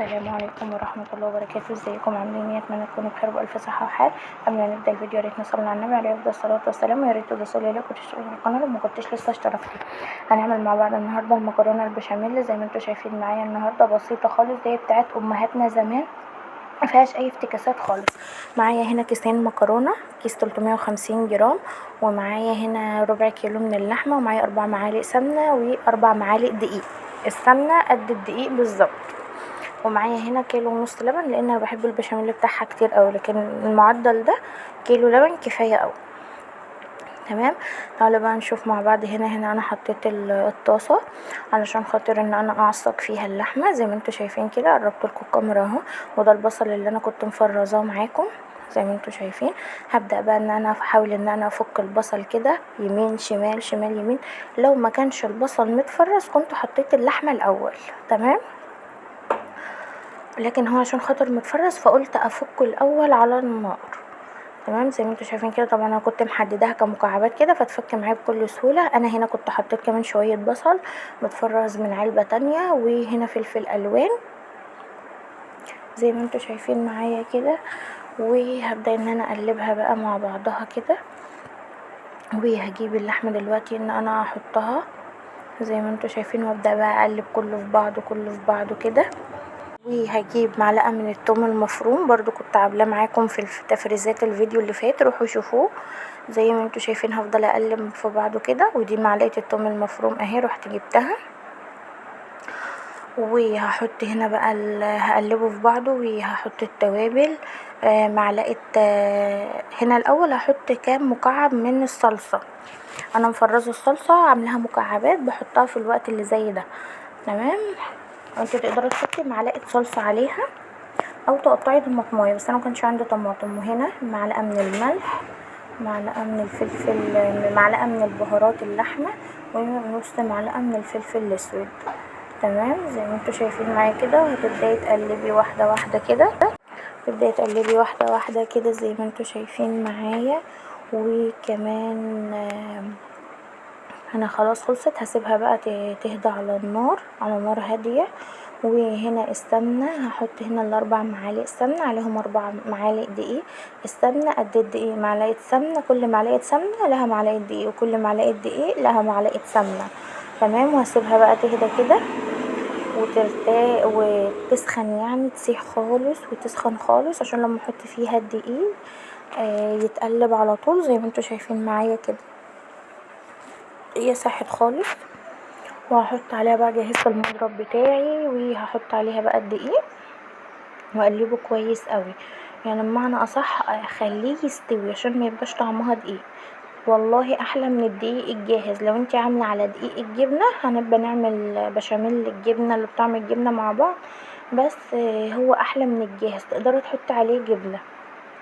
السلام عليكم ورحمة الله وبركاته. ازيكم عاملين ايه؟ اتمنى تكونوا بخير والف صحة وحال. قبل ما نبدا الفيديو ياريت نصلي على النبي عليه افضل الصلاة والسلام، وياريت توصلوا لي وتشتركوا في القناة لو مكنتش لسه اشتركتوا. هنعمل مع بعض النهارده المكرونة البشاميل زي ما انتوا شايفين معايا. النهارده بسيطة خالص زي بتاعت امهاتنا زمان، مفيهاش اي افتكاسات خالص. معايا هنا كيسين مكرونة، كيس 350 جرام، ومعايا هنا ربع كيلو من اللحمة، ومعايا 4 معالق سمنة و4 معالق دقيق. السمنة قد الدقيق بالظبط. ومعايا هنا كيلو ونص لبن لان انا بحب البشاميل بتاعها كتير اوي، لكن المعدل ده كيلو لبن كفاية اوي. تمام. تعالوا بقى نشوف مع بعض. هنا انا حطيت الطاسة علشان خاطر ان انا اعصق فيها اللحمة زي ما انتوا شايفين كده. قربت لكم الكاميرا اهو، وده البصل اللي انا كنت مفرزاه معاكم زي ما انتوا شايفين. هبدأ بقى ان انا احاول ان انا افك البصل كده يمين شمال شمال يمين. لو ما كانش البصل متفرز كنت حطيت اللحمة الاول. تمام. لكن هو عشان خاطر متفرز فقلت افكه الاول على النار. تمام زي ما انتوا شايفين كده. طبعا انا كنت محدداها كمكعبات كده فتفك معايا بكل سهوله. انا هنا كنت حطيت كمان شويه بصل متفرز من علبه تانية، وهنا فلفل الوان زي ما انتوا شايفين معايا كده. وهبدا ان انا اقلبها بقى مع بعضها كده. وهجيب اللحمه دلوقتي ان انا احطها زي ما انتوا شايفين، وابدا بقى اقلب كله في بعضه كله في بعضه كده. وهجيب معلقه من الثوم المفروم، برضو كنت عاملاه معاكم في تفريزات الفيديو اللي فات، روحوا شوفوه. زي ما انتوا شايفين هفضل اقلب في بعضه كده. ودي معلقه الثوم المفروم اهي، رحت جبتها. وهحط هنا بقى هقلبه في بعضه. وهحط التوابل. معلقه. هنا الاول هحط كام مكعب من الصلصه. انا مفرزه الصلصه عاملاها مكعبات بحطها في الوقت اللي زي ده. تمام. انت تقدري تحطي معلقه صلصه عليها او تقطعي طماطمايه، بس انا مكانش عندي طماطم. وهنا معلقه من الملح، معلقه من الفلفل، معلقه من البهارات اللحمه، ونص معلقه من الفلفل الاسود. تمام زي ما انتوا شايفين معايا كده. وهتبداي تقلبي واحده واحده كده. تبداي تقلبي واحده واحده كده زي ما انتوا شايفين معايا. وكمان انا خلاص خلصت. هسيبها بقى تهدى على النار، على نار هاديه. وهنا السمنة هحط هنا الاربع معالق سمنة عليهم 4 معالق دقيق. السمنة قد الدقيق معلقة سمنة، كل معلقة سمنة لها معلقة دقيق، وكل معلقة دقيق لها معلقة سمنة. تمام. وهسيبها بقى تهدى كده وترتاح وتسخن، يعني تسيح خالص وتسخن خالص عشان لما احط فيها الدقيق يتقلب على طول زي ما انتوا شايفين معايا كده. هي ساحت خالص. وهحط عليها بقى، جهزت المضرب بتاعي وهحط عليها بقى الدقيق واقلبه كويس قوي. يعني بمعنى اصح اخليه يستوي عشان ما يبقاش طعمها دقيق. والله احلى من الدقيق الجاهز. لو انت عامله على دقيق الجبنه هنبقى نعمل بشاميل الجبنه اللي بطعم الجبنه مع بعض، بس هو احلى من الجاهز. تقدري تحطي عليه جبنه.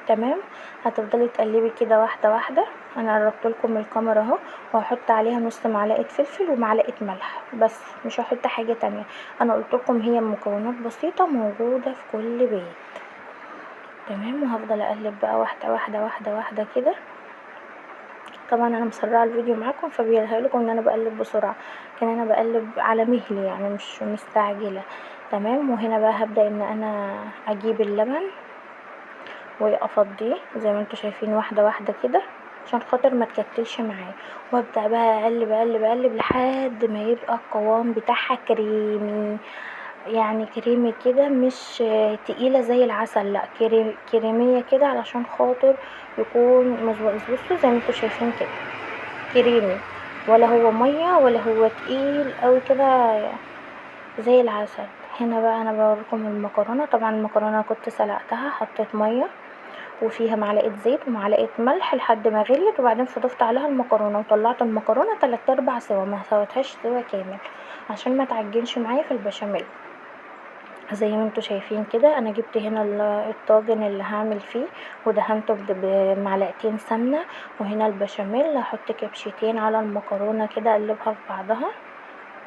تمام. هتفضلي تقلبي كده واحده واحده. انا قربت لكم الكاميرا اهو. وهحط عليها نص معلقه فلفل ومعلقه ملح بس، مش هحط حاجه تانية. انا قلت لكم هي مكونات بسيطه موجوده في كل بيت. تمام. وهفضل اقلب بقى واحده واحده واحده واحده كده. طبعا انا مسرعه الفيديو معاكم فبيظهرلكم ان انا بقلب بسرعه، لكن انا بقلب على مهلي يعني مش مستعجله. تمام. وهنا بقى هبدا ان انا اجيب اللبن وافضيه زي ما انتوا شايفين واحده واحده كده عشان خاطر ما تكتلش معايا. وابدا بقى اقلب اقلب اقلب لحد ما يبقى القوام بتاعها كريمي، يعني كريمي كده، مش تقيله زي العسل، لا كريميه كده علشان خاطر يكون مظبوط. بصوا زي ما انتوا شايفين كده كريمي، ولا هو ميه ولا هو تقيل قوي كده زي العسل. هنا بقى انا بوريكم المكرونه. طبعا المكرونه كنت سلقتها، حطيت ميه وفيها معلقه زيت ومعلقه ملح لحد ما غليت، وبعدين فضفت عليها المكرونه وطلعت المكرونه 3/4 سوا، ما سويتهاش سوا كامل عشان ما تعجنش معايا في البشاميل. زي ما انتوا شايفين كده. انا جبت هنا الطاجن اللي هعمل فيه ودهنته بمعلقتين سمنه. وهنا البشاميل هحط كبشتين على المكرونه كده اقلبها في بعضها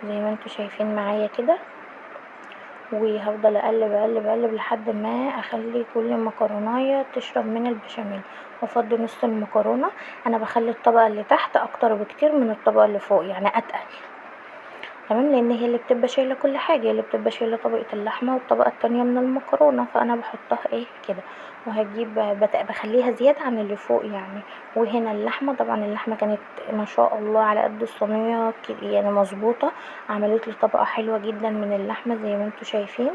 زي ما انتوا شايفين معايا كده. وهفضل اقلب اقلب اقلب لحد ما اخلي كل مكرونايه تشرب من البشاميل. وافضي نص المكرونه. انا بخلي الطبقه اللي تحت اكتر بكتير من الطبقه اللي فوق، يعني اتقل. تمام، لان هي اللي بتبقى شايله كل حاجه، هي اللي بتبقى شايله طبقه اللحمه والطبقه التانية من المكرونه، فانا بحطها كده. وهجيب بخليها زياده عن اللي فوق يعني. وهنا اللحمه، طبعا اللحمه كانت ما شاء الله على قد الصينيه يعني مظبوطه. عملت لي طبقه حلوه جدا من اللحمه زي ما انتوا شايفين.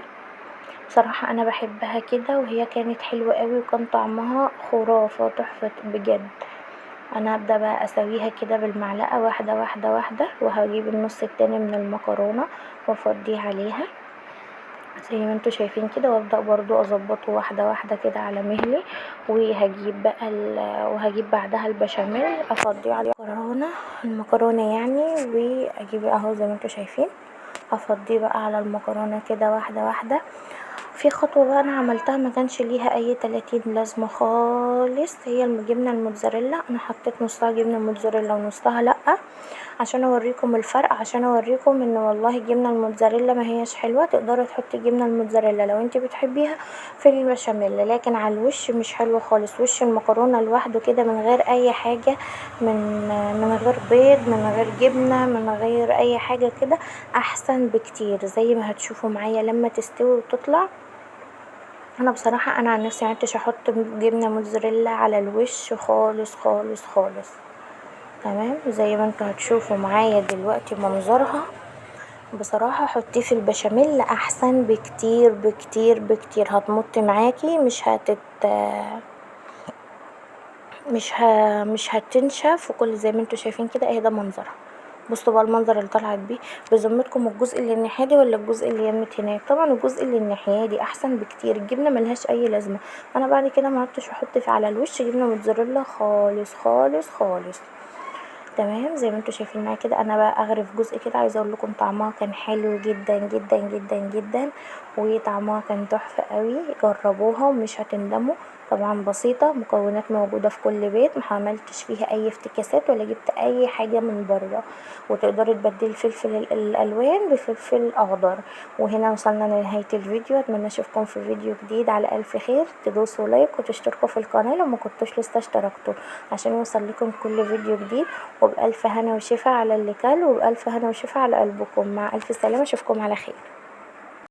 بصراحه انا بحبها كده، وهي كانت حلوه قوي وكان طعمها خرافه تحفه بجد. انا هبدأ بقى اسويها كده بالمعلقة واحدة واحدة واحدة، وهجيب النص التاني من المكرونة وافضيه عليها زي ما انتوا شايفين كده، وابدأ برضو اظبطه واحدة واحدة كده على مهلي. وهجيب بقى وهجيب بعدها البشاميل افضيه على المكرونة يعني. واجيب اهو زي ما انتوا شايفين، افضيه بقى على المكرونة كده واحدة واحدة. في خطوة بقى انا عملتها ما كانش ليها اي 30 لازمة خالص، هي الجبنة الموتزاريلا. انا حطيت نصها جبنة موتزاريلا ونصها لا، عشان اوريكم الفرق، عشان اوريكم ان والله الجبنة الموتزاريلا ما هيش حلوة. تقدري تحطي الجبنة الموتزاريلا لو انت بتحبيها في البشاميل، لكن على الوش مش حلو خالص. وش المكرونة لوحده كده من غير اي حاجة، من غير بيض، من غير جبنة، من غير اي حاجة كده، احسن بكتير زي ما هتشوفوا معايا لما تستوي وتطلع. انا بصراحة انا عن نفسي معرفتش احط جبنة موتزاريلا على الوش خالص خالص خالص. تمام، زي ما انتوا هتشوفوا معايا دلوقتي منظرها. بصراحة حطيه في البشاميل احسن بكتير بكتير بكتير، هتمط معاكي، مش هتنشف. وكل زي ما انتوا شايفين كده اهي ده منظرها. بصوا بقى المنظر اللي طلعت بيه. بذمتكم الجزء اللي الناحيه دي ولا الجزء اللي يمت هناك؟ طبعا الجزء اللي الناحيه دي احسن بكتير. الجبنه ملهاش اي لازمه. انا بعد كده ما عدتش احط على الوش جبنه موتزاريلا خالص خالص خالص. تمام، زي ما انتوا شايفين معايا كده انا بقى اغرف جزء كده. عايزه اقول لكم طعمها كان حلو جدا جدا جدا جدا، وطعمها كان تحفه قوي. جربوها ومش هتندموا. طبعا بسيطه، مكونات موجوده في كل بيت، ما عملتش فيها اي افتكاسات ولا جبت اي حاجه من بره. وتقدري تبدلي الفلفل الالوان بفلفل اخضر. وهنا وصلنا لنهايه الفيديو. اتمنى اشوفكم في فيديو جديد على الف خير. تدوسوا لايك وتشتركوا في القناه لو ما كنتوش لسه اشتركتوا، عشان يوصل لكم كل فيديو جديد. وبألف هنا وشفا على اللي كل، وبألف هنا وشفا على قلبكم. مع ألف سلامة، أشوفكم على خير.